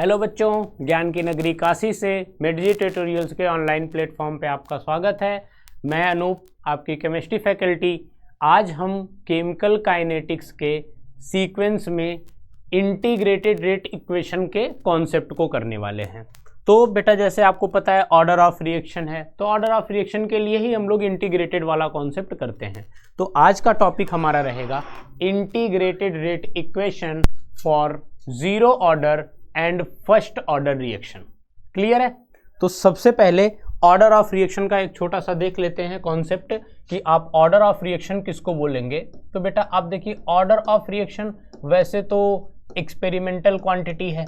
Hello बच्चों, ज्ञान की नगरी काशी से मेडजी ट्यूटोरियल्स के ऑनलाइन प्लेटफॉर्म पे आपका स्वागत है। मैं अनूप, आपकी केमिस्ट्री फैकल्टी। आज हम केमिकल काइनेटिक्स के सीक्वेंस में इंटीग्रेटेड रेट इक्वेशन के कॉन्सेप्ट को करने वाले हैं। तो बेटा, जैसे आपको पता है ऑर्डर ऑफ रिएक्शन है, तो ऑर्डर ऑफ रिएक्शन के लिए ही हम लोग इंटीग्रेटेड वाला कॉन्सेप्ट करते हैं। तो आज का टॉपिक हमारा रहेगा integrated rate equation for zero order and first order reaction. Clear है? तो सबसे पहले ऑर्डर ऑफ रिएक्शन का एक छोटा सा देख लेते हैं कॉन्सेप्ट कि आप ऑर्डर ऑफ रिएक्शन किसको बोलेंगे। तो बेटा आप देखिए, ऑर्डर ऑफ रिएक्शन वैसे तो एक्सपेरिमेंटल क्वांटिटी है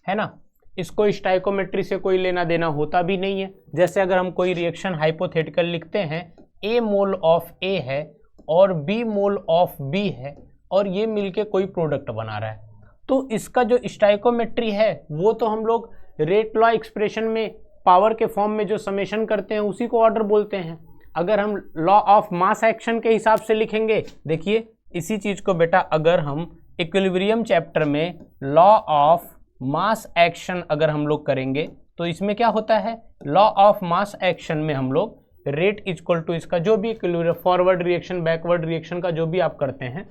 ना। इसको स्टाइकोमेट्री से कोई लेना देना होता भी नहीं है। जैसे अगर हम कोई रिएक्शन हाइपोथेटिकल लिखते हैं, ए मोल ऑफ ए है और बी मोल ऑफ बी है और ये मिलके कोई प्रोडक्ट बना रहा है, तो इसका जो स्टाइकोमेट्री है वो तो हम लोग रेट लॉ एक्सप्रेशन में पावर के फॉर्म में जो समेशन करते हैं उसी को ऑर्डर बोलते हैं। अगर हम लॉ ऑफ मास एक्शन के हिसाब से लिखेंगे, देखिए इसी चीज को बेटा अगर हम इक्विलिब्रियम चैप्टर में लॉ ऑफ मास एक्शन अगर हम लोग करेंगे तो इसमें क्या होता है, लॉ ऑफ मास एक्शन में हम लोग रेट इक्वल टू इसका जो भी फॉरवर्ड रिएक्शन बैकवर्ड रिएक्शन का जो भी आप करते हैं,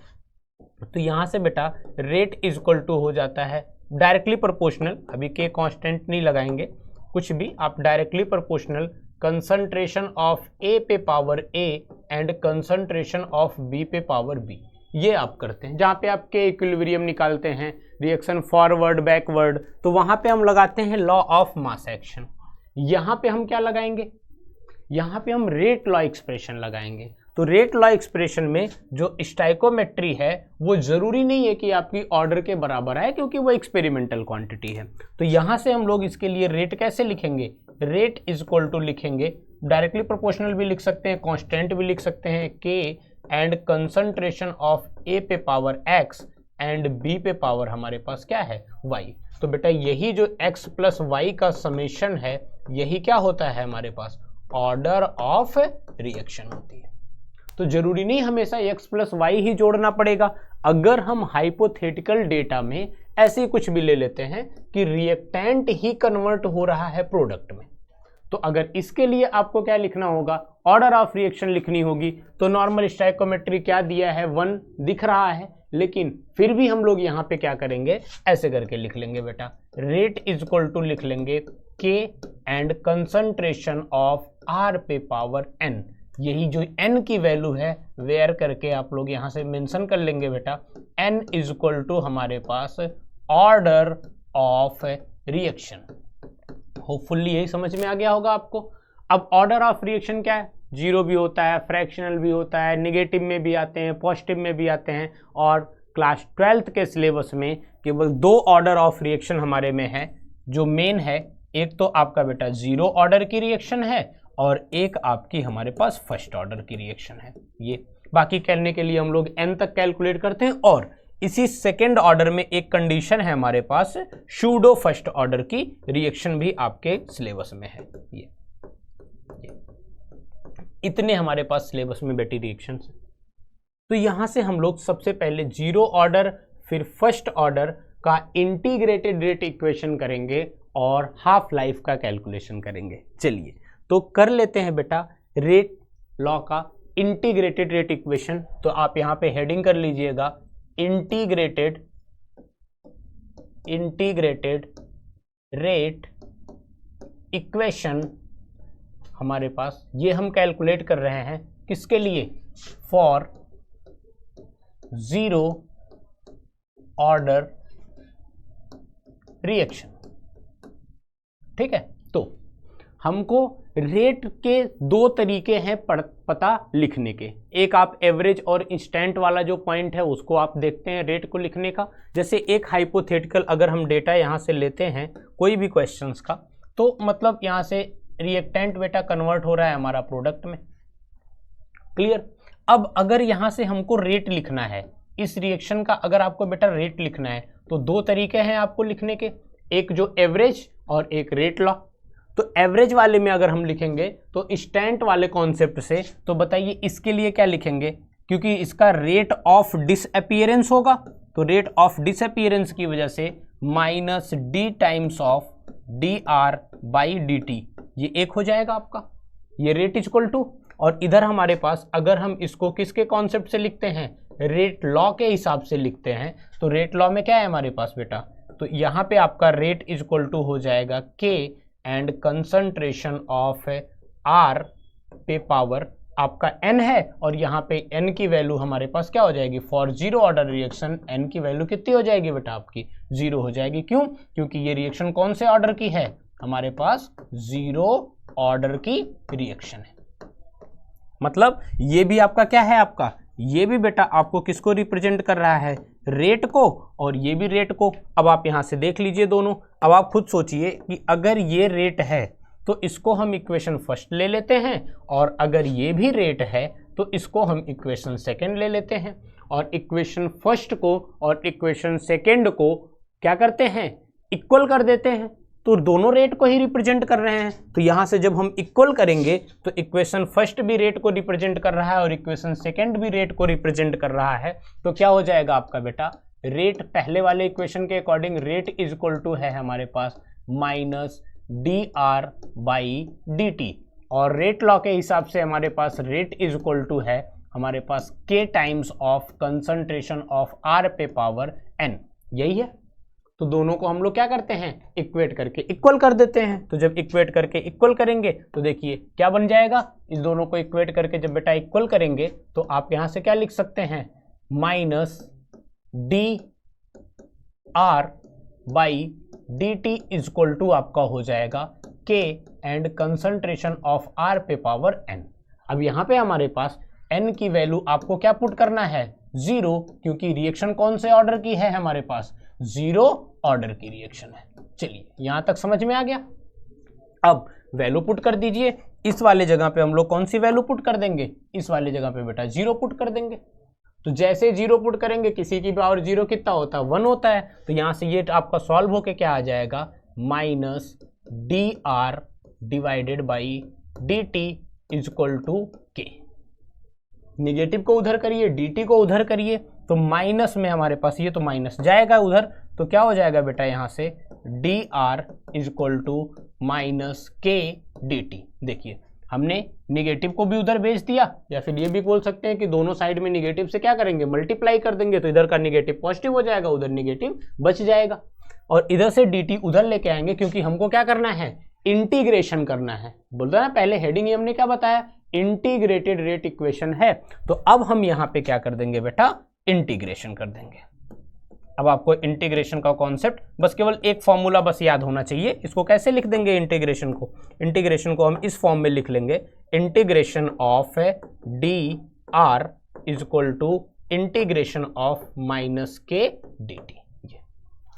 तो यहाँ से बेटा रेट इक्वल टू हो जाता है डायरेक्टली प्रोपोर्शनल। अभी के कांस्टेंट नहीं लगाएंगे कुछ भी, आप directly proportional concentration of a पे power a and concentration of b पे पावर बी, ये आप करते हैं। जहाँ पे आप के इक्विलिब्रियम निकालते हैं, रिएक्शन फॉरवर्ड बैकवर्ड, तो वहाँ पे हम लगाते हैं लॉ ऑफ मास एक्शन। यहाँ पे हम क्या लगाएंगे, यहाँ पे हम रेट लॉ एक्सप्रेशन लगाएंगे। तो रेट लॉ एक्सप्रेशन में जो स्टाइकोमेट्री है वो जरूरी नहीं है कि आपकी ऑर्डर के बराबर है, क्योंकि वो एक्सपेरिमेंटल क्वांटिटी है। तो यहाँ से हम लोग इसके लिए रेट कैसे लिखेंगे, रेट इज इक्वल टू लिखेंगे, डायरेक्टली प्रोपोर्शनल भी लिख सकते हैं, कांस्टेंट भी लिख सकते हैं, के एंड कंसंट्रेशन ऑफ ए पे पावर एक्स एंड बी पे पावर हमारे पास क्या है, वाई। तो बेटा यही जो एक्स प्लस वाई का समेशन है, यही क्या होता है हमारे पास, ऑर्डर ऑफ रिएक्शन होती है। तो जरूरी नहीं हमेशा x प्लस वाई ही जोड़ना पड़ेगा। अगर हम हाइपोथेटिकल डेटा में ऐसे कुछ भी ले लेते हैं कि रिएक्टेंट ही कन्वर्ट हो रहा है प्रोडक्ट में, तो अगर इसके लिए आपको क्या लिखना होगा, ऑर्डर ऑफ रिएक्शन लिखनी होगी। तो नॉर्मल स्टाइकोमेट्री क्या दिया है, 1 दिख रहा है, लेकिन फिर भी हम लोग यहाँ पे क्या करेंगे, ऐसे करके लिख लेंगे बेटा, रेट इज इक्वल टू लिख लेंगे के एंड कंसंट्रेशन ऑफ आर पे पावर एन। यही जो n की वैल्यू है वेयर करके आप लोग यहाँ से मेंशन कर लेंगे बेटा, n इज इक्वल टू हमारे पास ऑर्डर ऑफ रिएक्शन। होपफुली यही समझ में आ गया होगा आपको। अब ऑर्डर ऑफ रिएक्शन क्या है, जीरो भी होता है, फ्रैक्शनल भी होता है, नेगेटिव में भी आते हैं, पॉजिटिव में भी आते हैं। और क्लास 12th के सिलेबस में केवल 2 ऑर्डर ऑफ रिएक्शन हमारे में है जो मेन है। एक तो आपका बेटा जीरो ऑर्डर की रिएक्शन है और एक आपकी हमारे पास फर्स्ट ऑर्डर की रिएक्शन है। ये बाकी करने के लिए हम लोग n तक कैलकुलेट करते हैं। और इसी सेकेंड ऑर्डर में एक कंडीशन है हमारे पास, शूडो फर्स्ट ऑर्डर की रिएक्शन भी आपके सिलेबस में है। ये इतने हमारे पास सिलेबस में बेटी रिएक्शन है। तो यहां से हम लोग सबसे पहले जीरो ऑर्डर फिर फर्स्ट ऑर्डर का इंटीग्रेटेड रेट इक्वेशन करेंगे और हाफ लाइफ का कैलकुलेशन करेंगे। चलिए तो कर लेते हैं बेटा रेट लॉ का इंटीग्रेटेड रेट इक्वेशन। तो आप यहां पे हेडिंग कर लीजिएगा, इंटीग्रेटेड रेट इक्वेशन। हमारे पास ये हम कैलकुलेट कर रहे हैं किसके लिए, फॉर जीरो ऑर्डर रिएक्शन। ठीक है, तो हमको रेट के 2 तरीके हैं पता लिखने के। एक आप एवरेज और इंस्टेंट वाला जो पॉइंट है उसको आप देखते हैं रेट को लिखने का। जैसे एक हाइपोथेटिकल अगर हम डेटा यहाँ से लेते हैं कोई भी क्वेश्चंस का, तो मतलब यहाँ से रिएक्टेंट बेटा कन्वर्ट हो रहा है हमारा प्रोडक्ट में। क्लियर? अब अगर यहाँ से हमको रेट लिखना है इस रिएक्शन का, अगर आपको बेटा रेट लिखना है तो 2 तरीके हैं आपको लिखने के, एक जो एवरेज और एक रेट लॉ। तो एवरेज वाले में अगर हम लिखेंगे तो इंस्टेंट वाले कॉन्सेप्ट से, तो बताइए इसके लिए क्या लिखेंगे, क्योंकि इसका रेट ऑफ डिसअपीयरेंस होगा, तो रेट ऑफ डिसअपीयरेंस की वजह से minus D times of d are by D T, ये एक हो जाएगा आपका, ये रेट इज इक्वल टू, और इधर हमारे पास अगर हम इसको किसके कॉन्सेप्ट से लिखते हैं, रेट लॉ के हिसाब से लिखते हैं, तो रेट लॉ में क्या है हमारे पास बेटा, तो यहाँ पे आपका रेट इज इक्वल टू हो जाएगा k and concentration of are पे पावर आपका n है, और यहाँ पे n की वैल्यू हमारे पास क्या हो जाएगी, for zero order reaction n की वैल्यू कितनी हो जाएगी बेटा आपकी, जीरो हो जाएगी। क्यों, क्योंकि ये रिएक्शन कौन से ऑर्डर की है, हमारे पास जीरो ऑर्डर की रिएक्शन है। मतलब ये भी आपका क्या है, आपका ये भी बेटा आपको किसको रिप्रेजेंट कर रहा है, रेट को, और ये भी रेट को। अब आप यहां से देख लीजिए दोनों, अब आप खुद सोचिए कि अगर ये रेट है तो इसको हम इक्वेशन फर्स्ट ले लेते हैं, और अगर ये भी रेट है तो इसको हम इक्वेशन सेकंड ले लेते हैं, और इक्वेशन फर्स्ट को और इक्वेशन सेकंड को क्या करते हैं, इक्वल कर देते हैं, तो दोनों रेट को ही रिप्रेजेंट कर रहे हैं। तो यहाँ से जब हम इक्वल करेंगे तो इक्वेशन फर्स्ट भी रेट को रिप्रेजेंट कर रहा है और इक्वेशन सेकंड भी रेट को रिप्रेजेंट कर रहा है, तो क्या हो जाएगा आपका बेटा, रेट पहले वाले इक्वेशन के according rate is equal to है हमारे पास minus D R by D T, और रेट लॉ के हिसाब से हमारे पास रेट इज इक्वल टू है हमारे पास K times of concentration of are पे पावर एन, यही है। तो दोनों को हम लोग क्या करते हैं, इक्वेट करके इक्वल कर देते हैं। तो जब इक्वेट करके इक्वल करेंगे तो देखिए क्या बन जाएगा, इस दोनों को इक्वेट करके जब बेटा इक्वल करेंगे तो आप यहां से क्या लिख सकते हैं, minus D R by D t is equal to आपका हो जाएगा k and concentration of are पे पावर एन। अब यहाँ पे हमारे पास एन की वैल्यू आपको क्या पुट करना है, जीरो, क्योंकि रिएक्शन कौन से ऑर्डर की है हमारे पास, जीरो ऑर्डर की रिएक्शन है। चलिए यहां तक समझ में आ गया। अब वैल्यू पुट कर दीजिए, इस वाले जगह पे हम लोग कौन सी वैल्यू पुट कर देंगे, इस वाले जगह पे बेटा जीरो पुट कर देंगे। तो जैसे जीरो पुट करेंगे किसी की पावर जीरो कितना होता है, 1 होता है, तो यहां से ये आपका सॉल्व होके क्या आ जाएगा, minus D r divided by D t is equal to k. Negative को उधर करिए, dt को उधर करिए, तो माइनस में हमारे पास ये तो माइनस जाएगा उधर, तो क्या हो जाएगा बेटा यहाँ से d r is equal to minus k d t. देखिए हमने निगेटिव को भी उधर भेज दिया, या फिर ये भी बोल सकते हैं कि दोनों साइड में निगेटिव से क्या करेंगे, मल्टीप्लाई कर देंगे, तो इधर का निगेटिव पॉजिटिव हो जाएगा, उधर निगेटिव बच जाएगा, और इधर से dt उधर लेके आएंगे, क्योंकि हमको क्या करना है, इंटीग्रेशन करना है। बोलता है ना पहले हेडिंग हमने क्या बताया, इंटीग्रेटेड रेट इक्वेशन है। तो अब हम यहाँ पे क्या कर देंगे बेटा, इंटीग्रेशन कर देंगे। अब आपको इंटीग्रेशन का कॉन्सेप्ट बस केवल एक फॉर्मूला बस याद होना चाहिए। इसको कैसे लिख देंगे इंटीग्रेशन को, इंटीग्रेशन को हम इस फॉर्म में लिख लेंगे, integration of d r is equal to integration of minus k d t.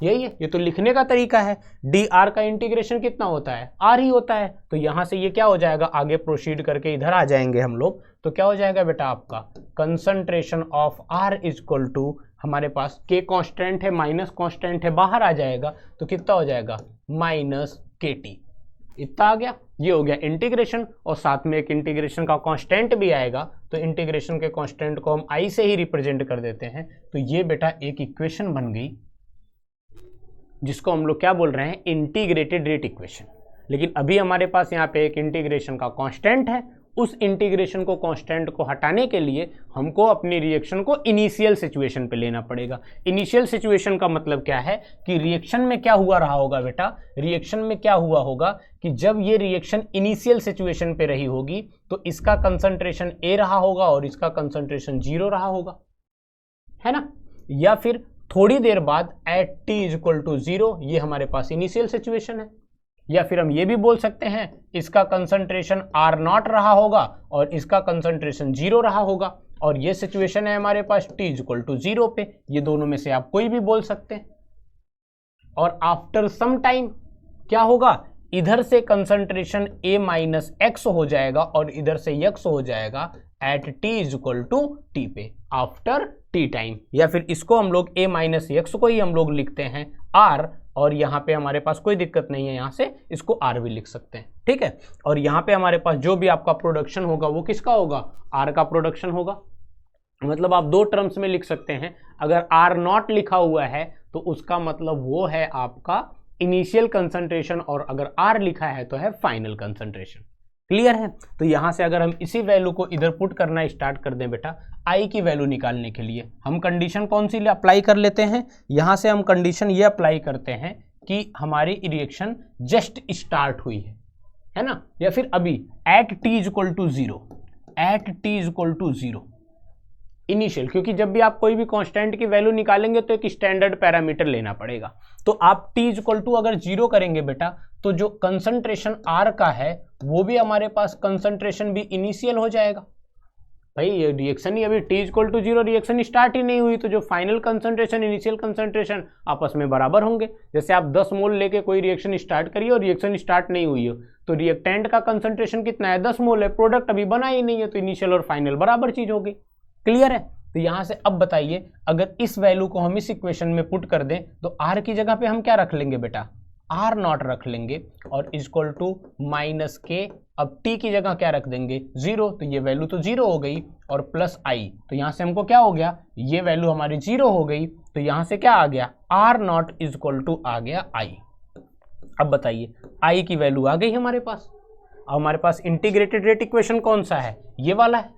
यही है, ये तो लिखने का तरीका है। डी आर का इंटीग्रेशन कितना होता है, आर ही होता है, तो यहां से ये क्या हो जाएगा, आगे प्रोसीड करके इधर आ जाएंगे हम लोग, तो क्या हो जाएगा बेटा आपका concentration of r is equal to, हमारे पास के कांस्टेंट है, माइनस कांस्टेंट है, बाहर आ जाएगा, तो कितना हो जाएगा माइनस के टी, इतना आ गया। ये हो गया इंटीग्रेशन, और साथ में एक इंटीग्रेशन का कांस्टेंट भी आएगा, तो इंटीग्रेशन के कांस्टेंट को हम आई से ही रिप्रेजेंट कर देते हैं। तो ये बेटा एक इक्वेशन बन गई जिसको हम लोग क्या बोल रहे हैं, इंटीग्रेटेड रेट इक्वेशन। लेकिन अभी हमारे पास यहाँ पे एक इंटीग्रेशन का कांस्टेंट है, उस इंटीग्रेशन को कांस्टेंट को हटाने के लिए हमको अपनी रिएक्शन को इनिशियल सिचुएशन पे लेना पड़ेगा। इनिशियल सिचुएशन का मतलब क्या है कि रिएक्शन में क्या हुआ रहा होगा बेटा, रिएक्शन में क्या हुआ होगा कि जब ये रिएक्शन इनिशियल सिचुएशन पे रही होगी तो इसका कंसंट्रेशन ए रहा होगा और इसका कंसंट्रेशन 0 रहा होगा, है ना। या फिर थोड़ी देर बाद at t is equal to 0, ये हमारे पास इनिशियल सिचुएशन है। या फिर हम ये भी बोल सकते हैं इसका कंसंट्रेशन आर नॉट रहा होगा और इसका कंसंट्रेशन 0 रहा होगा, और ये सिचुएशन है हमारे पास टी इज इक्वल टू 0 पे। ये दोनों में से आप कोई भी बोल सकते हैं। और आफ्टर सम टाइम क्या होगा, इधर से कंसंट्रेशन ए माइनस एक्स हो जाएगा और इधर से एक्स हो जाएगा at t is equal to t पे, आफ्टर टी टाइम। या फिर इसको हम लोग ए माइनस एक्स को ही हम लोग लिखते हैं आर, और यहाँ पे हमारे पास कोई दिक्कत नहीं है, यहाँ से इसको आर भी लिख सकते हैं, ठीक है। और यहाँ पे हमारे पास जो भी आपका प्रोडक्शन होगा वो किसका होगा, आर का प्रोडक्शन होगा। मतलब आप दो टर्म्स में लिख सकते हैं। अगर आर नॉट लिखा हुआ है तो उसका मतलब वो है आपका इनिशियल कंसंट्रेशन, और अगर R लिखा है तो है फाइनल कंसंट्रेशन। क्लियर है? तो यहां से अगर हम इसी वैल्यू को इधर पुट करना स्टार्ट कर दें बेटा, I की वैल्यू निकालने के लिए हम कंडीशन कौन सी अप्लाई कर लेते हैं? यहां से हम कंडीशन ये अप्लाई करते हैं कि हमारी रिएक्शन जस्ट स्टार्ट हुई है ना, या फिर अभी at t is equal to zero, at t is equal to zero initial, क्योंकि जब भी आप कोई भी कांस्टेंट की वैल्यू निकालेंगे तो एक स्टैंडर्ड पैरामीटर लेना पड़ेगा। तो आप t इज इक्वल टू अगर जीरो करेंगे बेटा, तो जो कंसंट्रेशन R का है वो भी हमारे पास कंसंट्रेशन भी इनिशियल हो जाएगा। भाई ये रिएक्शन ही अभी t is equal to zero reaction start ही नहीं हुई, तो जो फाइनल कंसंट्रेशन इनिशियल कंसंट्रेशन आपस में बराबर होंगे। जैसे आप 10 मोल लेके कोई रिएक्शन स्टार्ट करिए और रिएक्शन स्टार्ट नहीं हुई हो, तो रिएक्टेंट का कंसंट्रेशन कितना है? 10 मोल है, प्रोडक्ट अभी बना ही नहीं है, तो इनिशियल और फाइनल बराबर चीज होगी। क्लियर है? तो यहां से अब बताइए, अगर इस वैल्यू को हम इस इक्वेशन में पुट कर दें तो R की जगह पे हम क्या रख लेंगे बेटा? R नॉट रख लेंगे, और इक्वल टू माइनस के, अब t की जगह क्या रख देंगे? जीरो, तो ये वैल्यू तो जीरो हो गई, और प्लस I, तो यहां से हमको क्या हो गया? ये वैल्यू हमारी जीरो हो गई, तो यहां से क्या आ गया? R नॉट इक्वल टू आ गया I। अब बताइए I की वैल्यू आ गई हमारे पास। अब हमारे पास इंटीग्रेटेड रेट इक्वेशन कौन सा है? ये वाला है।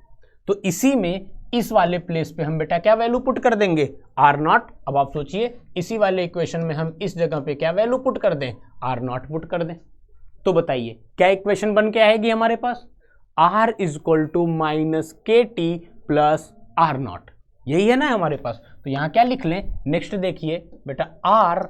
तो इसी में इस वाले प्लेस पे हम बेटा क्या वैल्यू पुट कर देंगे? R not. अब आप सोचिए, इसी वाले इक्वेशन में हम इस जगह पे क्या वैल्यू पुट कर दें? R नॉट पुट कर दें। तो बताइए क्या इक्वेशन बन के आएगी हमारे पास? R is equal to minus के टी प्लस R नॉट, यही है ना हमारे पास। तो यहां क्या लिख लें? नेक्स्ट देखिए बेटा, R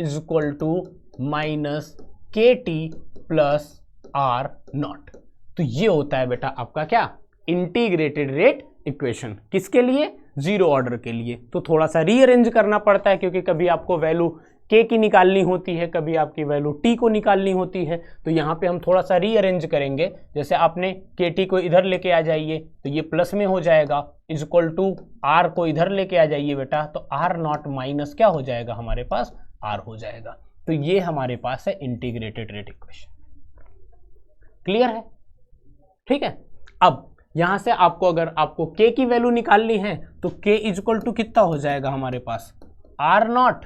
is equal to minus के टी प्लस R नॉट। तो ये होता है बेटा आपका क्या? Integrated rate equation. किसके लिए? जीरो ऑर्डर के लिए। तो थोड़ा सा रीअरेंज करना पड़ता है, क्योंकि कभी आपको वैल्यू k की निकालनी होती है, कभी आपकी वैल्यू t को निकालनी होती है, तो यहाँ पे हम थोड़ा सा रीअरेंज करेंगे। जैसे आपने kt को इधर लेके आ जाइए तो ये प्लस में हो जाएगा, इज इक्वल टू r को इधर लेके आ जाइए बेटा, तो r नॉट माइनस क्या हो जाएगा हमारे पास? r हो जाएगा। तो ये हमारे पास है इंटीग्रेटेड रेट इक्वेशन। क्लियर है? ठीक है। अब यहां से आपको अगर आपको k की वैल्यू निकालनी है तो k इज इक्वल टू कितना हो जाएगा हमारे पास? R not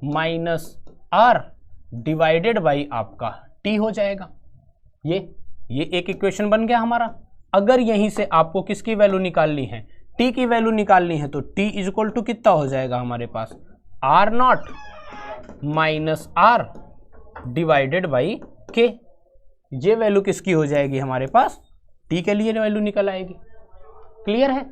minus R divided by आपका t हो जाएगा। ये एक इक्वेशन बन गया हमारा। अगर यहीं से आपको किसकी वैल्यू निकालनी है? t की वैल्यू निकालनी है, तो t इज इक्वल टू कितना हो जाएगा हमारे पास? R not minus R divided by k। ये वैल्यू किसकी हो जाएगी हमारे पास? t के लिए वैल्यू निकल आएगी। क्लियर है?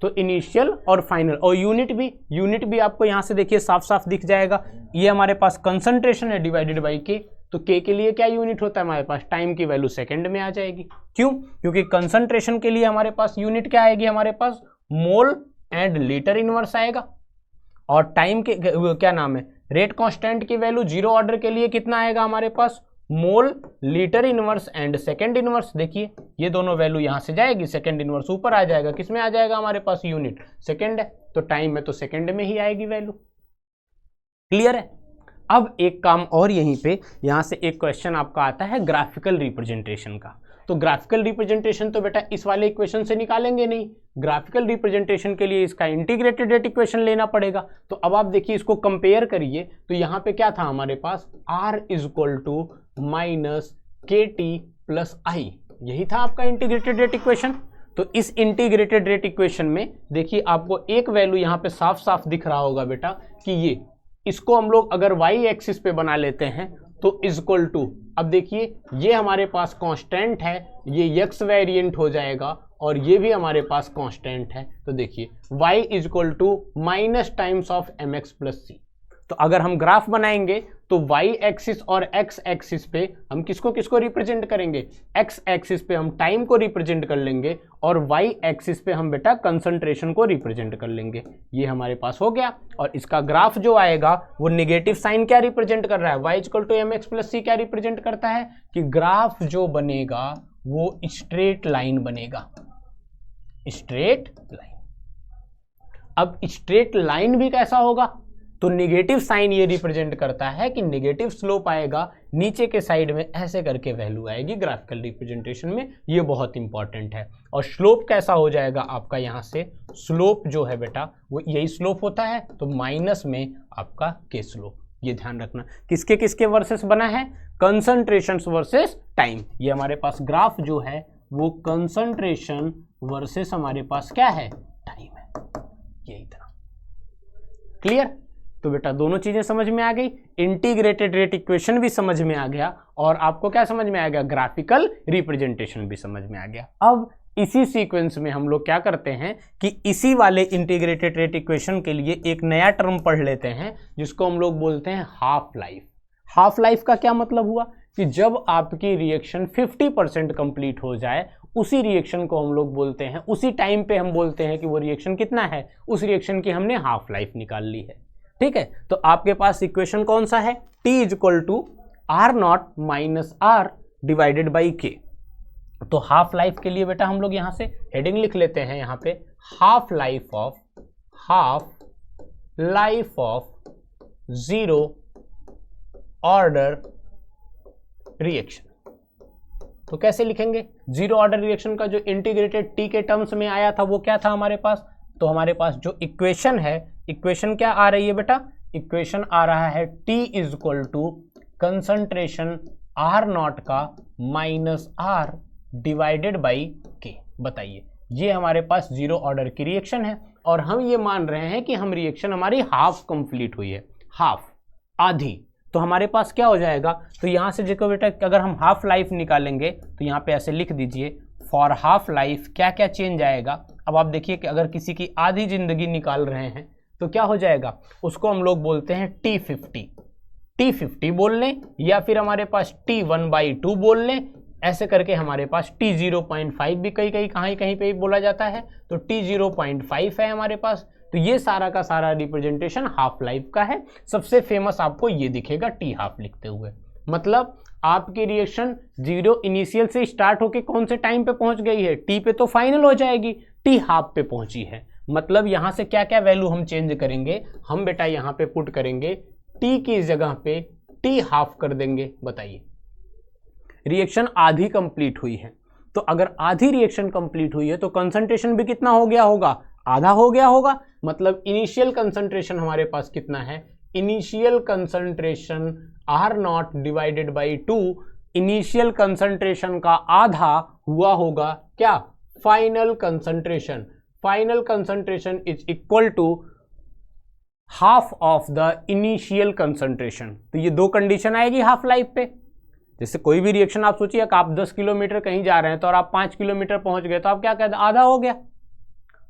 तो इनिशियल और फाइनल, और यूनिट भी आपको यहां से देखिए साफ साफ दिख जाएगा। ये हमारे पास कंसंट्रेशन है डिवाइडेड बाई k, तो k के लिए क्या यूनिट होता है हमारे पास? टाइम की वैल्यू सेकंड में आ जाएगी। क्यों? क्योंकि कंसंट्रेशन के लिए हमारे पास यूनिट क्या आएगी? हमारे पास मोल एंड लीटर इनवर्स आएगा, और टाइम के क्या नाम है, रेट कांस्टेंट की वैल्यू जीरो ऑर्डर के लिए कितना आएगा हमारे पास? Mole litre inverse and second inverse. देखिए ये दोनों वैल्यू यहां से जाएगी, सेकंड इनवर्स ऊपर आ जाएगा, किसमें आ जाएगा हमारे पास? यूनिट सेकंड है, तो टाइम में तो सेकंड में ही आएगी वैल्यू। क्लियर है? अब एक काम और यहीं पे, यहां से एक क्वेश्चन आपका आता है ग्राफिकल रिप्रेजेंटेशन का। तो ग्राफिकल रिप्रेजेंटेशन तो बेटा इस वाले इक्वेशन से निकालेंगे नहीं, ग्राफिकल रिप्रेजेंटेशन के लिए इसका इंटीग्रेटेड रेट इक्वेशन लेना पड़ेगा। तो अब आप देखिए इसको कंपेयर करिए, तो यहाँ पे क्या था हमारे पास? R is equal to minus के टी प्लस I, यही था आपका इंटीग्रेटेड रेट इक्वेशन। तो इस इंटीग्रेटेड रेट इक्वेशन में देखिए आपको एक वैल्यू यहाँ पे साफ साफ दिख रहा होगा बेटा कि ये, इसको हम लोग अगर y एक्सिस पे बना लेते हैं तो इज इक्वल टू, अब देखिए ये हमारे पास कांस्टेंट है, ये x वेरिएंट हो जाएगा, और ये भी हमारे पास कांस्टेंट है। तो देखिए y is equal to minus times of mx plus c। तो अगर हम ग्राफ बनाएंगे तो y एक्सिस और x एक्सिस पे हम किसको किसको रिप्रेजेंट करेंगे? x एक्सिस पे हम टाइम को रिप्रेजेंट कर लेंगे, और y एक्सिस पे हम बेटा कंसंट्रेशन को रिप्रेजेंट कर लेंगे। ये हमारे पास हो गया। और इसका ग्राफ जो आएगा वो नेगेटिव साइन क्या रिप्रेजेंट कर रहा है? y equal to mx plus c क्या रिप्रेजेंट करता है? कि ग्राफ जो बनेगा वो स्ट्रेट लाइन बनेगा, स्ट्रेट लाइन। अब स्ट्रेट लाइन भी कैसा होगा? तो नेगेटिव साइन ये रिप्रेजेंट करता है कि नेगेटिव स्लोप आएगा, नीचे के साइड में ऐसे करके वैल्यू आएगी ग्राफिकल रिप्रेजेंटेशन में, ये बहुत इंपॉर्टेंट है। और स्लोप कैसा हो जाएगा आपका, यहाँ से स्लोप जो है बेटा वो यही स्लोप होता है, तो माइनस में आपका के स्लोप, ये ध्यान रखना। किसके किसके वर्सेस बना है, कंसंट्रेशन वर्सेस टाइम। ये हमारे पास ग्राफ जो है वो कंसंट्रेशन वर्सेस हमारे पास क्या है, टाइम है, ये इतना क्लियर। तो बेटा दोनों चीजें समझ में आ गई, इंटीग्रेटेड रेट इक्वेशन भी समझ में आ गया और आपको क्या समझ में आ गया, ग्राफिकल रिप्रेजेंटेशन भी समझ में आ गया। अब इसी सीक्वेंस में हम लोग क्या करते हैं कि इसी वाले इंटीग्रेटेड रेट इक्वेशन के लिए एक नया टर्म पढ़ लेते हैं जिसको हम लोग बोलते हैं हाफ लाइफ। हाफ लाइफ का क्या मतलब हुआ कि जब आपकी रिएक्शन 50% कंप्लीट हो जाए, उसी रिएक्शन को हम लोग बोलते हैं, उसी टाइम पे हम बोलते हैं कि वो रिएक्शन कितना है, उस रिएक्शन की हमने हाफ लाइफ निकाल ली है। ठीक है, तो आपके पास इक्वेशन कौन सा है, T equal to are not minus r divided by k. तो हाफ लाइफ के लिए बेटा हम लोग यहां से हेडिंग लिख लेते हैं, यहां पे half life of zero order reaction. तो कैसे लिखेंगे, जीरो ऑर्डर रिएक्शन का जो इंटीग्रेटेड टी के टर्म्स में आया था वो क्या था हमारे पास, तो हमारे पास जो इक्वेशन है, इक्वेशन क्या आ रही है बेटा, इक्वेशन आ रहा है T is equal to concentration r not का minus r divided by k. बताइए, ये हमारे पास जीरो ऑर्डर की रिएक्शन है और हम ये मान रहे हैं कि हम रिएक्शन हमारी हाफ कंप्लीट हुई है, हाफ, आधी। तो हमारे पास क्या हो जाएगा, तो यहाँ से देखो बेटा अगर हम हाफ लाइफ निकालेंगे तो यहाँ पे ऐसे लिख दीजिए, फॉर हाफ लाइफ क्या क्या चेंज आएगा। अब आप देखिए कि अगर किसी की आधी जिंदगी निकाल रहे हैं तो क्या हो जाएगा, उसको हम लोग बोलते हैं T50 बोल लें, या फिर हमारे पास T1/2 बोल लें, ऐसे करके हमारे पास T0.5 भी कहीं पे बोला जाता है, तो T0.5 है हमारे पास। तो ये सारा का सारा रिप्रेजेंटेशन हाफ लाइफ का है। सबसे फेमस आपको ये दिखेगा T हाफ लिखते हुए, मतलब आपकी रिएक्शन जीरो इनिशियल से स्टार्ट होके कौन से टाइम पे पहुंच गई है, T पे तो फाइनल हो जाएगी, T हाफ पे पहुंची है। मतलब यहां से क्या क्या वैल्यू हम चेंज करेंगे, हम बेटा यहां पे पुट करेंगे T की जगह पे T हाफ कर देंगे। बताइए, रिएक्शन आधी कंप्लीट हुई है, तो अगर आधी रिएक्शन कंप्लीट हुई है तो कंसंट्रेशन भी कितना हो गया होगा, आधा हो गया होगा। मतलब इनिशियल कंसंट्रेशन हमारे पास कितना है, initial concentration r not divided by 2, initial concentration का आधा हुआ होगा क्या, final concentration. Final concentration is equal to half of the initial concentration. तो ये दो कंडीशन आएगी हाफ लाइफ पे। जैसे कोई भी रिएक्शन आप सोचिए कि आप 10 किलोमीटर कहीं जा रहे हैं तो और आप 5 किलोमीटर पहुंच गए, तो आप क्या कहते हैं, आधा हो गया।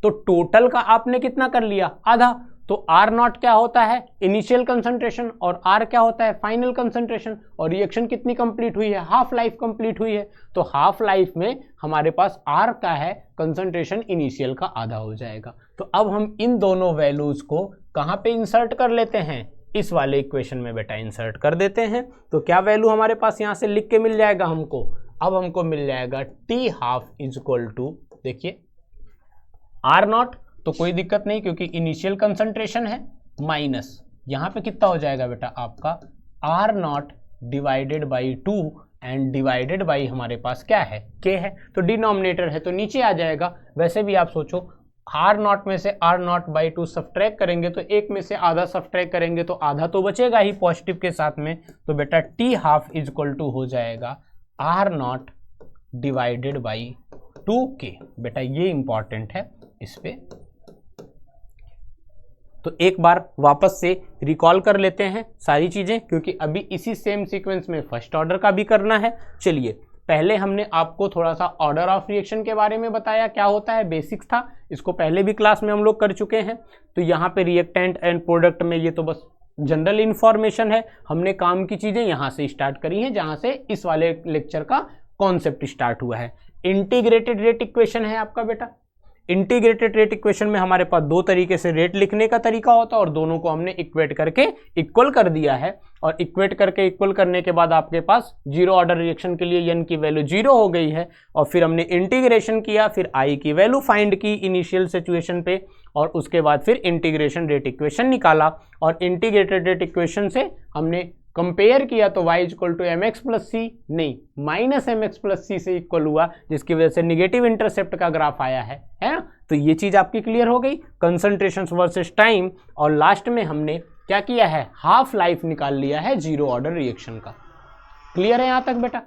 तो टोटल का आपने कितना कर लिया, आधा। तो आर नॉट क्या होता है, इनिशियल कंसंट्रेशन, और आर क्या होता है, फाइनल कंसंट्रेशन। और रिएक्शन कितनी कंप्लीट हुई है, हाफ लाइफ कंप्लीट हुई है। तो हाफ लाइफ में हमारे पास आर का है कंसंट्रेशन, इनिशियल का आधा हो जाएगा। तो अब हम इन दोनों वैल्यूज को कहां पे इंसर्ट कर लेते हैं, इस वाले इक्वेशन में बेटा इंसर्ट कर देते हैं। तो क्या वैल्यू हमारे पास यहां से लिख के मिल जाएगा हमको, अब हमको मिल जाएगा T half is equal to, देखिए आर नॉट तो कोई दिक्कत नहीं क्योंकि इनिशियल कंसंट्रेशन है, माइनस यहां पे कितना हो जाएगा बेटा आपका r not divided by 2 and divided by हमारे पास क्या है, के है। तो डिनोमिनेटर है तो नीचे आ जाएगा। वैसे भी आप सोचो आर नॉट में से आर नॉट बाई 2 सब्ट्रैक्ट करेंगे तो एक में से आधा सब्ट्रैक्ट करेंगे तो आधा तो बचेगा ही पॉजिटिव के साथ में। तो बेटा T half is equal to हो जाएगा are not divided by 2k। बेटा ये इंपॉर्टेंट है इस पे। तो एक बार वापस से रिकॉल कर लेते हैं सारी चीजें, क्योंकि अभी इसी सेम सीक्वेंस में फर्स्ट ऑर्डर का भी करना है। चलिए, पहले हमने आपको थोड़ा सा ऑर्डर ऑफ रिएक्शन के बारे में बताया, क्या होता है, बेसिक्स था, इसको पहले भी क्लास में हम लोग कर चुके हैं। तो यहाँ पे रिएक्टेंट एंड प्रोडक्ट में ये तो बस जनरल इंफॉर्मेशन है। हमने काम की चीजें यहाँ से स्टार्ट करी हैं, जहाँ से इस वाले लेक्चर का कॉन्सेप्ट स्टार्ट हुआ है। इंटीग्रेटेड रेट इक्वेशन है आपका बेटा। इंटीग्रेटेड रेट इक्वेशन में हमारे पास दो तरीके से रेट लिखने का तरीका होता है और दोनों को हमने इक्वेट करके इक्वल कर दिया है। और इक्वेट करके इक्वल करने के बाद आपके पास जीरो ऑर्डर रिएक्शन के लिए n की वैल्यू 0 हो गई है। और फिर हमने इंटीग्रेशन किया, फिर i की वैल्यू फाइंड की इनिशियल सिचुएशन पे, और उसके बाद फिर इंटीग्रेशन रेट इक्वेशन निकाला और इंटीग्रेटेड रेट इक्वेशन से हमने कंपेयर किया तो y equal to M X plus C नहीं minus M X plus C से इक्वल हुआ, जिसकी वजह से निगेटिव इंटरसेप्ट का ग्राफ आया है ना। तो ये चीज आपकी क्लियर हो गई, कंसंट्रेशन वर्सेस टाइम। और लास्ट में हमने क्या किया है, हाफ लाइफ निकाल लिया है जीरो ऑर्डर रिएक्शन का। क्लियर है यहां तक बेटा?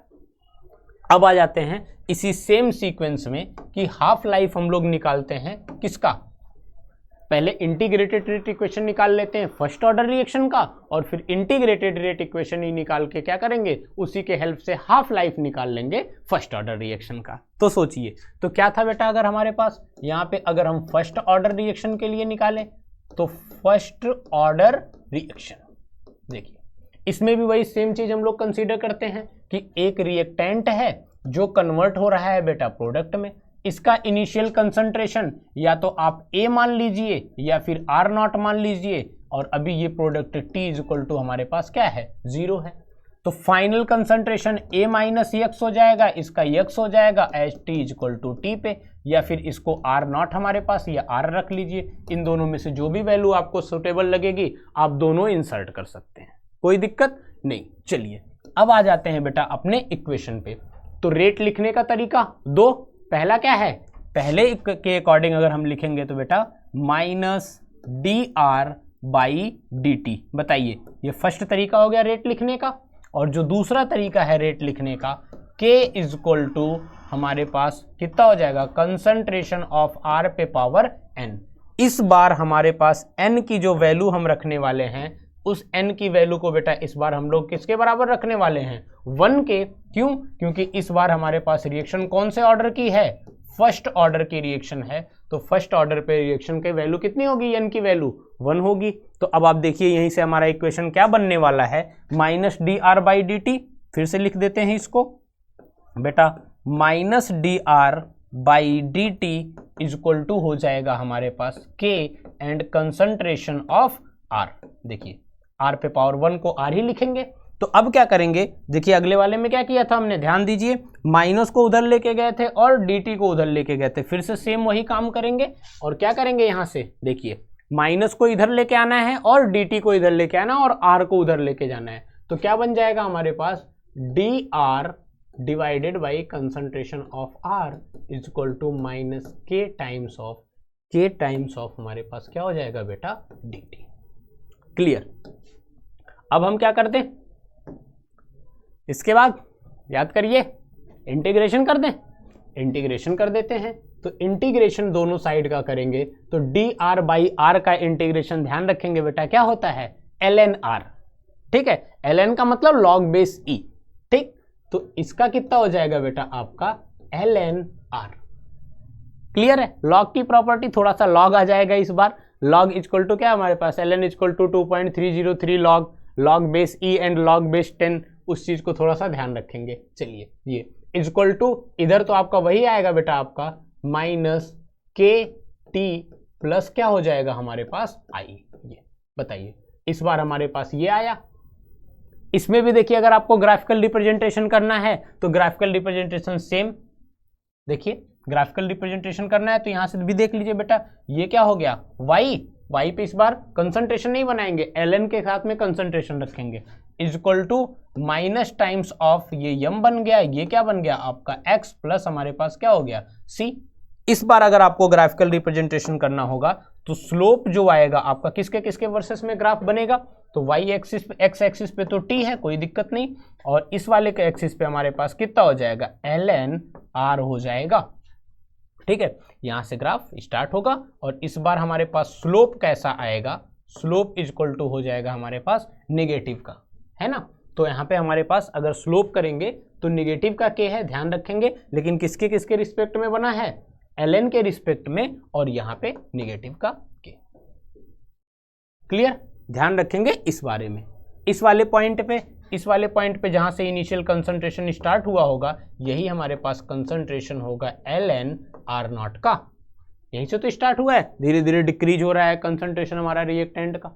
अब आ जाते हैं इसी सेम सीक्वेंस में कि हाफ लाइफ हम लोग निकालते हैं किसका, पहले इंटीग्रेटेड रेट इक्वेशन निकाल लेते हैं फर्स्ट ऑर्डर रिएक्शन का, और फिर इंटीग्रेटेड रेट इक्वेशन ही निकाल के क्या करेंगे, उसी के हेल्प से हाफ लाइफ निकाल लेंगे फर्स्ट ऑर्डर रिएक्शन का। तो सोचिए तो क्या था बेटा, अगर हमारे पास यहाँ पे अगर हम फर्स्ट ऑर्डर रिएक्शन के लिए निकालें तो फर्स्ट ऑर्डर रिएक्शन, देखिए इसमें भी वही सेम चीज हम लोग कंसीडर करते हैं कि एक रिएक्टेंट है जो कन्वर्ट हो रहा है बेटा प्रोडक्ट में, इसका इनिशियल कंसंट्रेशन या तो आप A मान लीजिए या फिर R0 मान लीजिए, और अभी ये product T is equal to हमारे पास क्या है, 0 है। तो final concentration A minus x हो जाएगा, इसका x हो जाएगा as T is equal to T पे, या फिर इसको R0 हमारे पास या R रख लीजिए। इन दोनों में से जो भी वैल्यू आपको सुटेबल लगेगी आप दोनों इंसर्ट कर सकते हैं, कोई दिक्कत नहीं। चलिए अब आ जाते हैं बेटा अपने इक्वेशन पे। तो रेट लिखने का तरीका दो, पहला क्या है, पहले के अकॉर्डिंग अगर हम लिखेंगे तो बेटा minus D R by D T. बताइए ये फर्स्ट तरीका हो गया रेट लिखने का, और जो दूसरा तरीका है रेट लिखने का K इज इक्वल टू हमारे पास कितना हो जाएगा, कंसंट्रेशन ऑफ R पे पावर N। इस बार हमारे पास N की जो वैल्यू हम रखने वाले हैं उस N की वैल्यू को बेटा इस बार हम लोग किसके बराबर रखने वाले हैं, 1 के। क्यों, क्योंकि इस बार हमारे पास रिएक्शन कौन से ऑर्डर की है, फर्स्ट ऑर्डर की रिएक्शन है। तो फर्स्ट ऑर्डर पे रिएक्शन की वैल्यू कितनी होगी, N की वैल्यू 1 होगी। तो अब आप देखिए यहीं से हमारा इक्वेशन क्या बनने वाला है, minus D R by D t. फिर से लिख देते हैं इसको बेटा, minus D R by D t is equal to हो जाएगा हमारे पास K and concentration of R। देखिए R पे पावर 1 को R ही लिखेंगे। तो अब क्या करेंगे, देखिए अगले वाले में क्या किया था हमने, ध्यान दीजिए, माइनस को उधर लेके गए थे और dt को उधर लेके गए थे। फिर से सेम वही काम करेंगे और क्या करेंगे, यहां से देखिए माइनस को इधर लेके आना है और dt को इधर लेके आना और r को उधर लेके जाना है। तो क्या बन जाएगा हमारे पास, dr divided by concentration of r is equal to minus k times of हमारे पास क्या हो जाएगा बेटा, dt। क्लियर? अब हम क्या करते हैं, इसके बाद याद करिए इंटीग्रेशन कर दें, इंटीग्रेशन कर देते हैं। तो इंटीग्रेशन दोनों साइड का करेंगे तो डी आर बाई आर का इंटीग्रेशन ध्यान रखेंगे बेटा क्या होता है, ln r। ठीक है, ln का मतलब log बेस e। ठीक, तो इसका कितना हो जाएगा बेटा आपका ln r। क्लियर है, log की प्रॉपर्टी थोड़ा सा log आ जाएगा इस बार। log इक्वल टू क्या हमारे पास, ln equal to 2.303 log base e and log base 10, उस चीज को थोड़ा सा ध्यान रखेंगे। चलिए ये इक्वल टू इधर तो आपका वही आएगा बेटा आपका माइनस के टी प्लस क्या हो जाएगा हमारे पास आई। ये बताइए इस बार हमारे पास ये आया। इसमें भी देखिए अगर आपको ग्राफिकल रिप्रेजेंटेशन करना है तो ग्राफिकल रिप्रेजेंटेशन सेम, देखिए ग्राफिकल रिप्रेजेंटेशन करना है तो यहां से भी देख लीजिए बेटा, ये क्या हो गया y पे इस बार कंसंट्रेशन नहीं बनाएंगे, ln के साथ में कंसंट्रेशन रखेंगे, is equal to minus times of ये यम बन गया, ये क्या बन गया आपका x प्लस हमारे पास क्या हो गया c। इस बार अगर आपको ग्राफिकल रिप्रेजेंटेशन करना होगा तो स्लोप जो आएगा आपका किसके किसके वर्सेस में ग्राफ बनेगा, तो y एक्सिस पे, x एक्सिस पे तो t है, कोई दिक्कत नहीं, और इस वाले के एक्सिस पे हमारे पास कितना हो जाएगा, ln r हो जाएगा। ठीक है, यहां से ग्राफ स्टार्ट होगा और इस बार हमारे पास स्लोप कैसा आएगा, स्लोप इज इक्वल टू हो जाएगा हमारे पास नेगेटिव का, है ना। तो यहाँ पे हमारे पास अगर स्लोप करेंगे तो नेगेटिव का k है, ध्यान रखेंगे, लेकिन किसके किसके रिस्पेक्ट में बना है, ln के रिस्पेक्ट में, और यहाँ पे नेगेटिव का k। क्लियर, ध्यान रखेंगे इस बारे में। इस वाले पॉइंट पे जहां से इनिशियल कंसंट्रेशन स्टार्ट हुआ होगा यही हमारे पास कंसंट्रेशन होगा ln r0 का, यहीं से तो स्टार्ट हुआ है, धीरे धीरे डिक्रीज हो रहा है कंसंट्रेशन हमारा रिएक्टेंट का।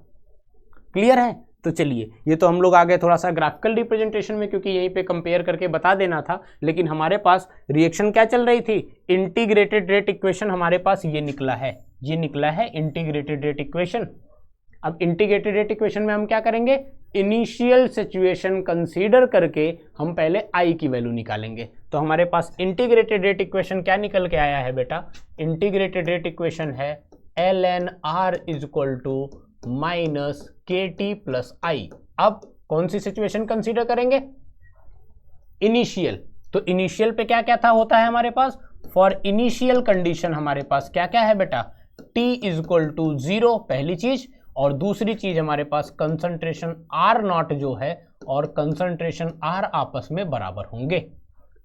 क्लियर है, तो चलिए, ये तो हम लोग आ गए थोड़ा सा ग्राफिकल रिप्रेजेंटेशन में, क्योंकि यहीं पे कंपेयर करके बता देना था। लेकिन हमारे पास रिएक्शन क्या चल रही थी, इंटीग्रेटेड रेट इक्वेशन हमारे पास ये निकला है, ये निकला है इंटीग्रेटेड रेट इक्वेशन। अब इंटीग्रेटेड रेट इक्वेशन में हम क्या करेंगे, इनिशियल सिचुएशन कंसीडर करके हम पहले आई की वैल्यू निकालेंगे। तो हमारे पास इंटीग्रेटेड रेट इक्वेशन क्या निकल के आया है बेटा, इंटीग्रेटेड रेट इक्वेशन है ln r is equal to minus के टी प्लस आई। अब कौन सी सिचुएशन कंसीडर करेंगे, इनिशियल। तो इनिशियल पे क्या क्या था होता है हमारे पास, फॉर इनिशियल कंडीशन हमारे पास क्या क्या है बेटा, t इज इक्वल टू 0 पहली चीज, और दूसरी चीज हमारे पास कंसंट्रेशन R नॉट जो है और कंसंट्रेशन R आपस में बराबर होंगे।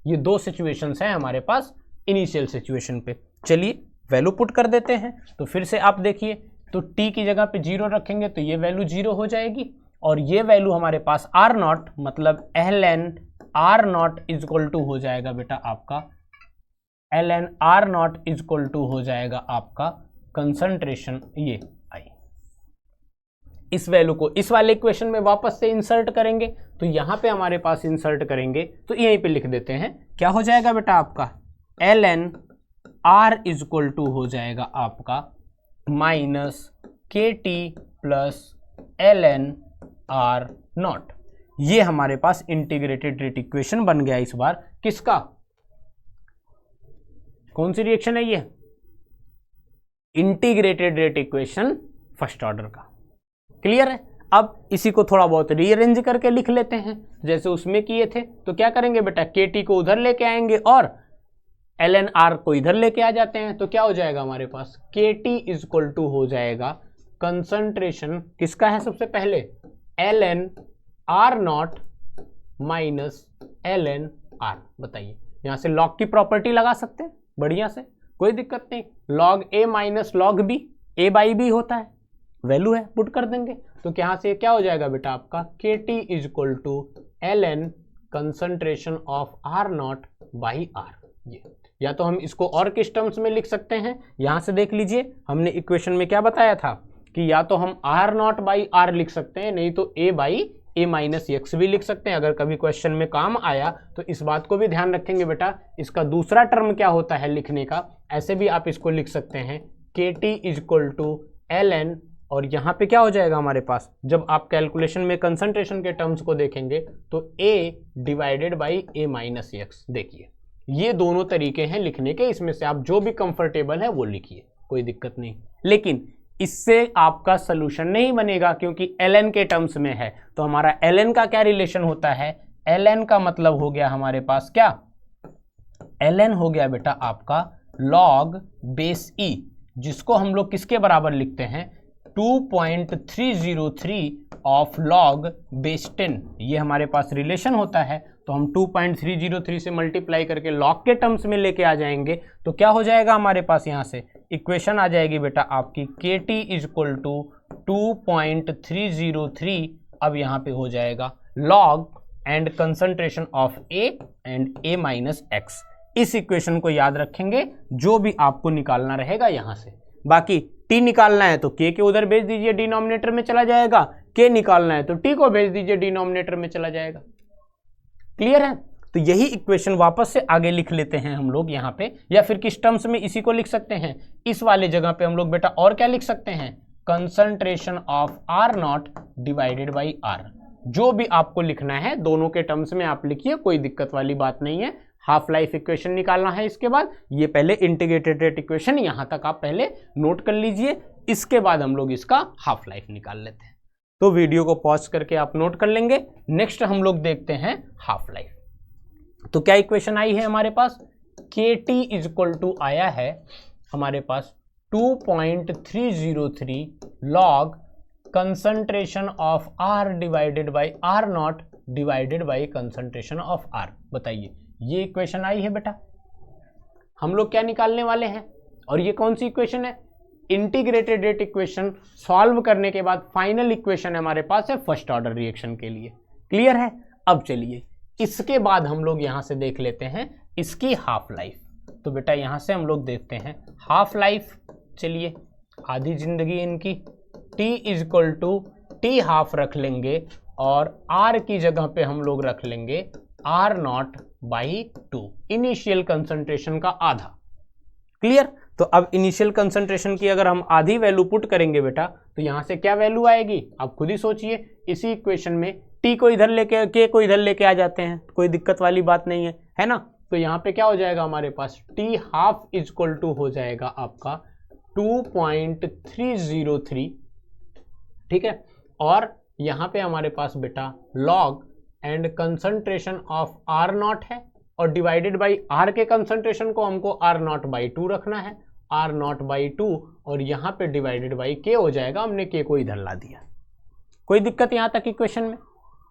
ये दो सिचुएशंस हैं हमारे पास इनिशियल सिचुएशन पे। चलिए वैल्यू पुट कर देते हैं। तो फिर से आप देखिए, तो t की जगह पे 0 रखेंगे तो ये वैल्यू 0 हो जाएगी, और ये वैल्यू हमारे पास R नॉट मतलब ln R not is equal to हो जाएगा बेटा आपका, ln R not is equal to हो जाएगा आपका कंसंट्रेशन ये आई। इस वैल्यू को इस वाले इक्वेशन में वापस से इंसर्ट करेंगे, तो यहां पे हमारे पास इंसर्ट करेंगे तो यहीं पे लिख देते हैं, क्या हो जाएगा बेटा आपका, ln R is equal to हो जाएगा आपका माइनस के T plus ln R not. ये हमारे पास इंटीग्रेटेड रेट इक्वेशन बन गया इस बार। किसका, कौन सी रिएक्शन है ये, integrated rate equation first order का। क्लियर है। अब इसी को थोड़ा बहुत रीअरेंज करके लिख लेते हैं जैसे उसमें किए थे। तो क्या करेंगे बेटा, के टी को उधर लेके आएंगे और ln R को इधर लेके आ जाते हैं, तो क्या हो जाएगा हमारे पास, के टी इज इक्वल टू हो जाएगा कंसंट्रेशन किसका है सबसे पहले, ln R not minus ln R। बताइए, यहां से लॉग की प्रॉपर्टी लगा सकते हैं बढ़िया से, कोई दिक्कत नहीं। Log A minus log B, A by B होता है, वैल्यू है, पुट कर देंगे। तो यहाँ से क्या हो जाएगा बेटा आपका, K T is equal to ln concentration of R not by R। ये या तो हम इसको और किस टर्म्स में लिख सकते हैं, यहां से देख लीजिए, हमने इक्वेशन में क्या बताया था कि या तो हम R नॉट बाई R लिख सकते हैं, नहीं तो A by A minus x भी लिख सकते हैं। अगर कभी क्वेश्चन में काम आया तो इस बात को भी ध्यान रखेंगे बेटा, इसका दूसरा टर्म क्या होता है लिखने का, ऐसे भी आप इसको लिख सकते हैं, K T is equal to ln, और यहाँ पे क्या हो जाएगा हमारे पास, जब आप कैलकुलेशन में कंसंट्रेशन के टर्म्स को देखेंगे तो A divided by A minus x. देखिए ये दोनों तरीके हैं लिखने के, इसमें से आप जो भी कंफर्टेबल है वो लिखिए, कोई दिक्कत नहीं। लेकिन इससे आपका सोल्यूशन नहीं बनेगा क्योंकि ln के टर्म्स में है। तो हमारा ln का क्या रिलेशन होता है, ln का मतलब हो गया हमारे पास क्या, ln हो गया बेटा आपका log बेस e, जिसको हम लोग किसके बराबर लिखते हैं, 2.303 ऑफ लॉग बेस 10। ये हमारे पास रिलेशन होता है, तो हम 2.303 से मल्टीप्लाई करके लॉग के टर्म्स में लेके आ जाएंगे। तो क्या हो जाएगा हमारे पास, यहाँ से इक्वेशन आ जाएगी बेटा आपकी, के टी इज इक्वल टू 2.303। अब यहाँ पे हो जाएगा log and concentration of A and A minus x. इस इक्वेशन को याद रखेंगे, जो भी आपको निकालना रहेगा यहाँ से। बाकी टी निकालना है तो के उधर भेज दीजिए, डिनोमिनेटर में चला जाएगा, के निकालना है तो टी को भेज दीजिए, डिनोमिनेटर में चला जाएगा। क्लियर है। तो यही इक्वेशन वापस से आगे लिख लेते हैं हम लोग यहाँ पे, या फिर किस टर्म्स में इसी को लिख सकते हैं, इस वाले जगह पे हम लोग बेटा और क्या लिख सकते हैं, concentration of R not divided by R। जो भी आपको लिखना है दोनों के टर्म्स में आप लिखिए, कोई दिक्कत वाली बात नहीं है। हाफ लाइफ इक्वेशन निकालना है, इसके बाद ये पहले इंटीग्रेटेड रेट इक्वेशन यहां तक आप पहले नोट कर लीजिए, इसके बाद हम लोग इसका हाफ लाइफ निकाल लेते हैं। तो वीडियो को पॉज करके आप नोट कर लेंगे। नेक्स्ट हम लोग देखते हैं हाफ लाइफ। तो क्या इक्वेशन आई है हमारे पास, के टी इज इक्वल टू आया है हमारे पास 2.303 log concentration of R divided by R not divided by concentration of R। बताइए ये इक्वेशन आई है बेटा, हम लोग क्या निकालने वाले हैं, और ये कौन सी इक्वेशन है, इंटीग्रेटेड रेट इक्वेशन सॉल्व करने के बाद फाइनल इक्वेशन हमारे पास है फर्स्ट ऑर्डर रिएक्शन के लिए। क्लियर है। अब चलिए इसके बाद हम लोग यहां से देख लेते हैं इसकी हाफ लाइफ। तो बेटा यहां से हम लोग देखते हैं हाफ लाइफ, चलिए आधी जिंदगी इनकी, t is equal to T half रख लेंगे और आर की जगह पे हम लोग रख लेंगे R not by 2, initial concentration का आधा। क्लियर? तो अब इनिशियल कंसंट्रेशन की अगर हम आधी वैल्यू पुट करेंगे बेटा तो यहां से क्या वैल्यू आएगी आप खुद ही सोचिए। इसी इक्वेशन में टी को इधर लेके के को इधर लेके आ जाते हैं, कोई दिक्कत वाली बात नहीं है ना। तो यहाँ पे क्या हो जाएगा हमारे पास टी हाफ इजक्वल टू हो जाएगा आपका 2.303, ठीक है। और यहाँ पे हमारे पास बेटा log and concentration of R not है और डिवाइडेड बाई आर के कंसंट्रेशन को हमको आर नॉट बाई 2 रखना है, आर नॉट बाई 2 और यहाँ पे डिवाइडेड बाई के हो जाएगा, हमने के को इधर ला दिया। कोई दिक्कत यहाँ तक इक्वेशन में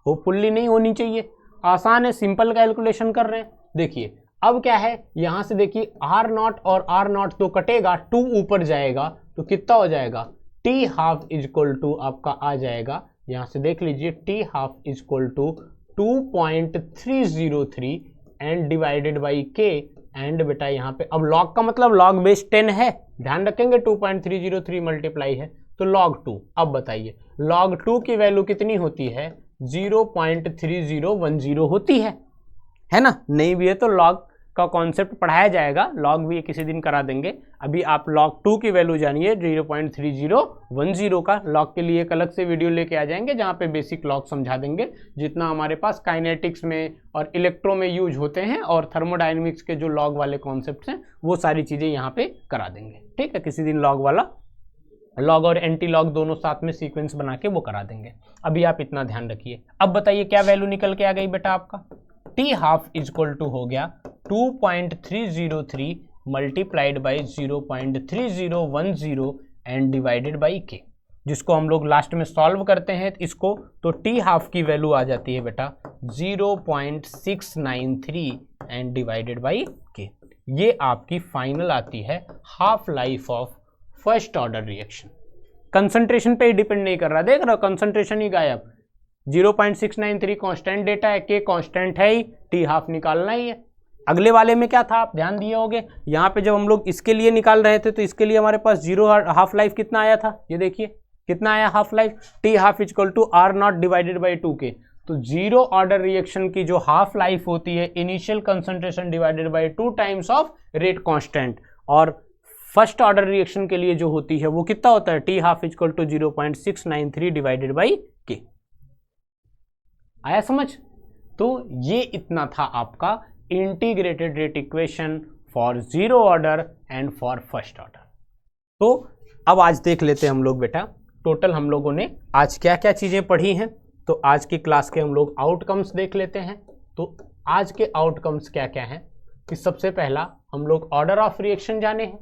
होपफुली नहीं होनी चाहिए, आसान है, सिंपल कैलकुलेशन कर रहे हैं। देखिए अब क्या है, यहाँ से देखिए आर नॉट और आर नॉट तो कटेगा, 2 ऊपर जाएगा तो कितना हो जाएगा टी हाफ इजक्वल टू आपका आ जाएगा, यहाँ से देख लीजिए T half is equal to 2.303 and divided by K and बेटा यहाँ पे अब लॉग का मतलब लॉग बेस 10 है, ध्यान रखेंगे 2.303 मल्टीप्लाई है तो लॉग 2। अब बताइए लॉग 2 की वैल्यू कितनी होती है 0.3010 होती है ना। नहीं भी है तो लॉग का कॉन्सेप्ट पढ़ाया जाएगा, लॉग भी किसी दिन करा देंगे। अभी आप लॉग 2 की वैल्यू जानिए 0.3010 का। लॉग के लिए एक अलग से वीडियो लेके आ जाएंगे जहाँ पे बेसिक लॉग समझा देंगे, जितना हमारे पास काइनेटिक्स में और इलेक्ट्रो में यूज होते हैं और थर्मोडायनेमिक्स के जो लॉग वाले कॉन्सेप्ट हैं वो सारी चीज़ें यहाँ पे करा देंगे, ठीक है। किसी दिन लॉग वाला, लॉग और एंटी लॉग दोनों साथ में सीक्वेंस बना के वो करा देंगे। अभी आप इतना ध्यान रखिए। अब बताइए क्या वैल्यू निकल के आ गई बेटा आपका टी हाफ इजक्वल टू हो गया 2.303 multiplied by 0.3010 and divided by के, जिसको हम लोग लास्ट में सॉल्व करते हैं इसको तो टी हाफ की वैल्यू आ जाती है बेटा 0.693 एंड डिवाइडेड बाई के। ये आपकी फाइनल आती है half life of first order reaction. Concentration पे ही डिपेंड नहीं कर रहा, देख रहे हो कंसंट्रेशन ही गायब, 0.693 कांस्टेंट डेटा है, के कांस्टेंट है ही, टी हाफ निकालना ही है। अगले वाले में क्या था आप ध्यान दिए होंगे, यहाँ पे जब हम लोग इसके लिए निकाल रहे थे तो इसके लिए हमारे पास जीरो हाफ लाइफ कितना आया था, ये देखिए कितना आया half life, T half is equal to are not divided by 2k। तो जीरो ऑर्डर रिएक्शन की जो हाफ लाइफ होती है initial concentration divided by 2 times of rate constant, और फर्स्ट ऑर्डर रिएक्शन के लिए जो होती है वो कितना होता है T half is equal to 0.693 divided by K. आया समझ? तो ये इतना था आपका integrated rate equation for zero order and for first order. तो अब आज देख लेते हैं हम लोग बेटा टोटल हम लोगों ने आज क्या क्या चीजें पढ़ी हैं। तो आज की क्लास के हम लोग आउटकम्स देख लेते हैं। तो आज के आउटकम्स क्या क्या हैं कि सबसे पहला हम लोग ऑर्डर ऑफ रिएक्शन जाने हैं।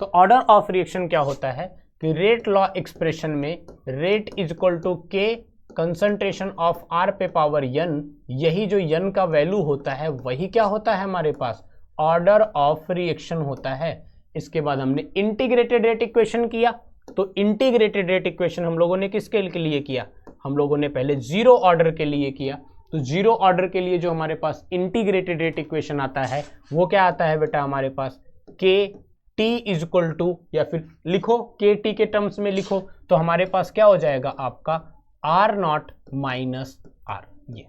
तो ऑर्डर ऑफ रिएक्शन क्या होता है कि रेट लॉ एक्सप्रेशन में रेट इज इक्वल टू के कंसंट्रेशन ऑफ आर पे पावर n, यही जो n का वैल्यू होता है वही क्या होता है हमारे पास ऑर्डर ऑफ रिएक्शन होता है। इसके बाद हमने इंटीग्रेटेड रेट इक्वेशन किया। तो इंटीग्रेटेड रेट इक्वेशन हम लोगों ने किसके लिए किया, हम लोगों ने पहले जीरो ऑर्डर के लिए किया। तो जीरो ऑर्डर के लिए जो हमारे पास इंटीग्रेटेड रेट इक्वेशन आता है वो क्या आता है बेटा हमारे पास के टी इज इक्वल टू, या फिर लिखो के टी के टर्म्स में लिखो तो हमारे पास क्या हो जाएगा आपका आर नॉट माइनस आर। ये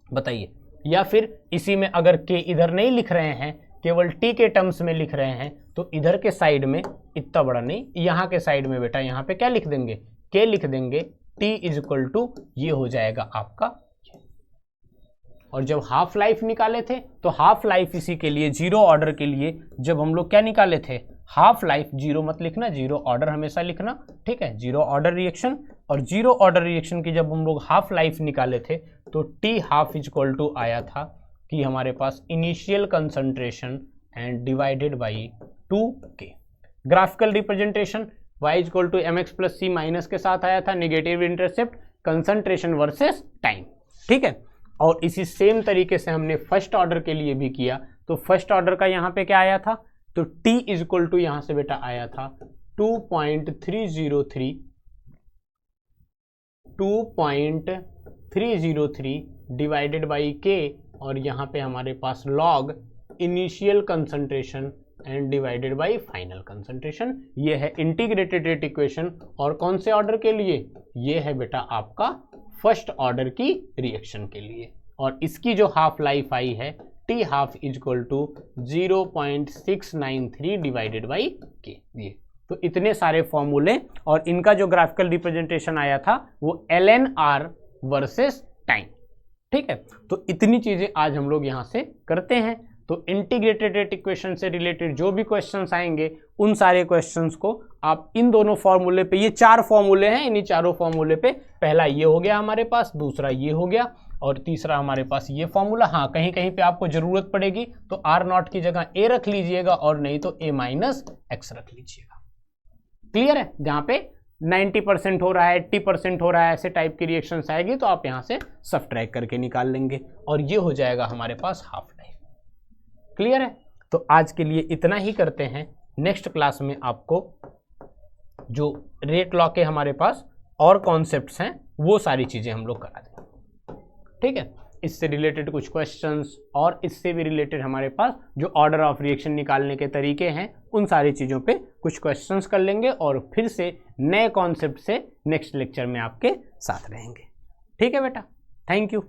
बताइए, या फिर इसी में अगर के इधर नहीं लिख रहे हैं केवल टी के टर्म्स में लिख रहे हैं तो इधर के साइड में इतना बड़ा नहीं, यहाँ के साइड में बेटा यहाँ पे क्या लिख देंगे के लिख देंगे, टी इज इक्वल टू ये हो जाएगा आपका। और जब हाफ लाइफ निकाले थे तो हाफ लाइफ इसी के लिए जीरो ऑर्डर के लिए जब हम लोग क्या निकाले थे हाफ लाइफ, जीरो मत लिखना, जीरो ऑर्डर हमेशा लिखना, ठीक है, जीरो ऑर्डर रिएक्शन। और जीरो ऑर्डर रिएक्शन की जब हम लोग हाफ लाइफ निकाले थे तो T half is equal to आया था कि हमारे पास initial concentration and divided by 2k। Graphical representation y is equal to mx plus C minus के साथ आया था, negative intercept, concentration versus time, ठीक है। और इसी सेम तरीके से हमने फर्स्ट ऑर्डर के लिए भी किया। तो फर्स्ट ऑर्डर का यहाँ पे क्या आया था तो t इज इक्वल टू यहाँ से बेटा आया था 2.303 डिवाइडेड बाई k, और यहाँ पे हमारे पास log initial concentration and divided by final concentration. ये है इंटीग्रेटेड रेट इक्वेशन। और कौन से ऑर्डर के लिए? ये है बेटा आपका फर्स्ट ऑर्डर की रिएक्शन के लिए। और इसकी जो हाफ लाइफ आई है T half is equal to 0.693 divided by K. ये तो इतने सारे फॉर्मूले और इनका जो ग्राफिकल रिप्रेजेंटेशन आया था वो LNR वर्सेस टाइम। ठीक है, तो इतनी चीजें आज हम लोग यहां से करते हैं। तो इंटीग्रेटेड रेट इक्वेशन से रिलेटेड जो भी क्वेश्चंस आएंगे उन सारे क्वेश्चंस को आप इन दोनों फॉर्मूले पे, ये 4 फॉर्मूले हैं, इन्हीं चारों फॉर्मूले पे पहला ये हो गया हमारे पास, दूसरा ये हो गया और तीसरा हमारे पास ये फॉर्मूला। हाँ, कहीं कहीं पे आपको जरूरत पड़ेगी तो R0 की जगह A रख लीजिएगा और नहीं तो A माइनस एक्स रख लीजिएगा। क्लियर है? जहां पे 90% हो रहा है, 80% हो रहा है, ऐसे टाइप की रिएक्शंस आएगी तो आप यहां से सब्ट्रैक्ट करके निकाल लेंगे और ये हो जाएगा हमारे पास हाफ लाइफ। क्लियर है? तो आज के लिए इतना ही करते हैं। नेक्स्ट क्लास में आपको जो रेट लॉ के हमारे पास और कॉन्सेप्ट्स हैं वो सारी चीजें हम लोग करा देंगे। ठीक है, इससे रिलेटेड कुछ क्वेश्चंस और इससे भी रिलेटेड हमारे पास जो ऑर्डर ऑफ रिएक्शन निकालने के तरीके हैं उन सारी चीज़ों पे कुछ क्वेश्चंस कर लेंगे और फिर से नए कॉन्सेप्ट से नेक्स्ट लेक्चर में आपके साथ रहेंगे। ठीक है बेटा, थैंक यू।